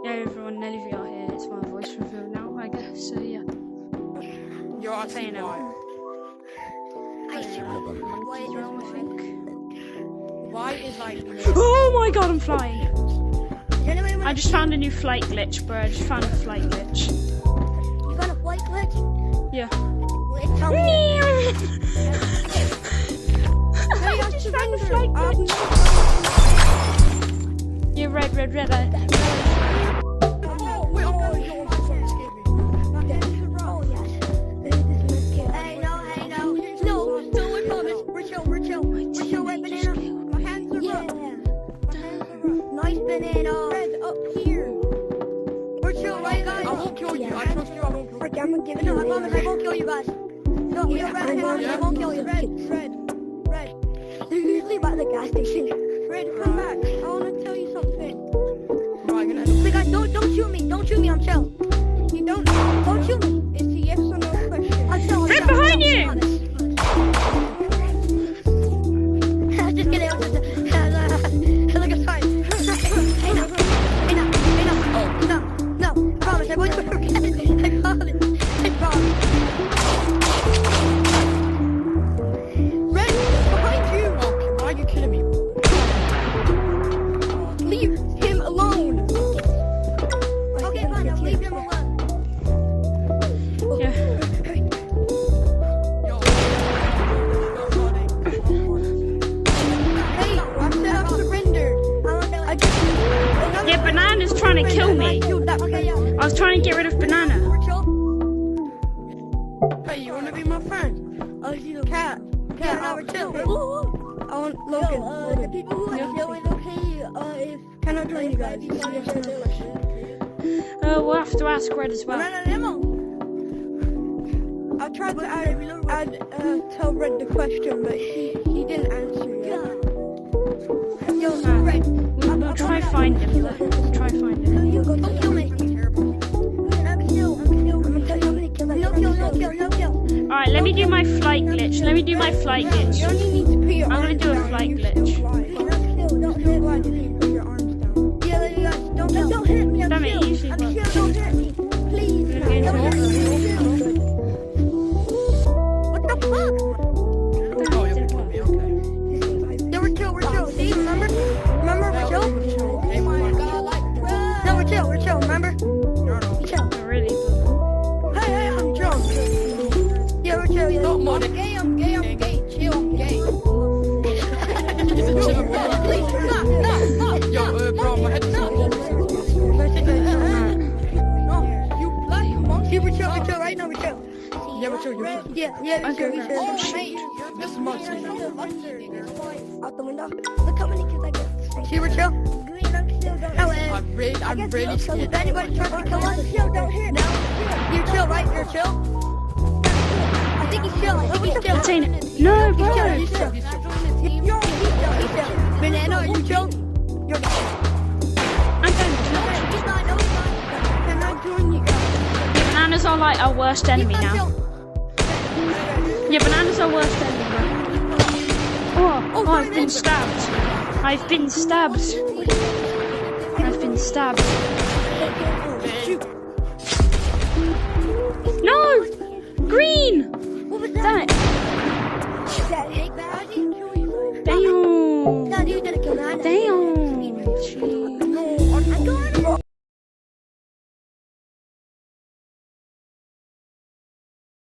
Yeah, everyone, Nelly VR here. It's my voice reveal now, I guess. So yeah. You're on Saying saying it. Monkeys realm, I think. Why is like Oh my god, I'm flying! I just found a new flight glitch, bro. I just found a flight glitch. You got a flight glitch? Yeah. Tell me. I just found a flight glitch. Yeah, red. Nice banana. Red up here. We're chill, right, guys? I won't kill you. I trust you. I won't kill you. Okay, I'm gonna give it. No, I promise I won't kill you guys. No, yeah, red, I won't kill you. Red. They're usually by the gas station. Red, come back. I wanna tell you something. No, I'm gonna. Hey guys, don't shoot me. Don't shoot me. I'm chill. You don't shoot me. It's a yes or no question. I'm chill. Red behind you! Just kidding. Look at time. Hey, no. Promise, I won't forget. I promise. Red, behind you. Oh, why are you killing me? Leave him alone. Okay, fine. I'll leave him alone. Yeah. Yo. Hey, I'm surrendered. Yeah, Banana's trying to kill me. Okay, yeah. I was trying to get rid of Banana. Hey, you wanna be my friend? Oh, you cat. Now we're chill. I want Logan. The people who are chill is okay. If can I join you guys? We'll have to ask Red as well. I tried to tell Red the question, but he didn't answer it. Yo, Red. We'll try find him. We'll try find him. Don't kill me. I'm kill. No kill. Alright, let me do my flight glitch. You only need to put your I'm gonna do a flight glitch. Don't kill. Why did you put your arms down? Yeah, don't hit me. Damn it, usually I'm works. chill. Don't hit me. Please. Don't hit me. What the fuck? Oh, you're gonna kill me. Okay. Yeah, we're chill. See, remember, we're chill. Oh my god. No, we're chill. Remember? Chill. Really? Hey, I'm drunk. Yeah, we're chill. Not more than- I'm gay. Chill, I'm gay. Please, stop. Yo, bro, my head's so No, we're chill. Right now, we're chill. Yeah, we're chill. You're chill. Yeah, Okay. we're chill. This is my team. Out the window. Look how many kids I get. See, we're chill. I'm really scared. If anybody tries to kill us, don't hit. No, you're chill, right? You're chill. I think he's chill. That's ain't it. No, bro. He's chill. He's chill. Banana, are you chill? You're I'm done. He's not. No, he's not. Can I join you guys? Bananas are like our worst enemy He's not now. chill. Yeah, Bananas are worst enemy, bro. Oh, I've been stabbed. No! Green! What was Damn that? it. That egg bag? Damn. No, you didn't kill that. Damn.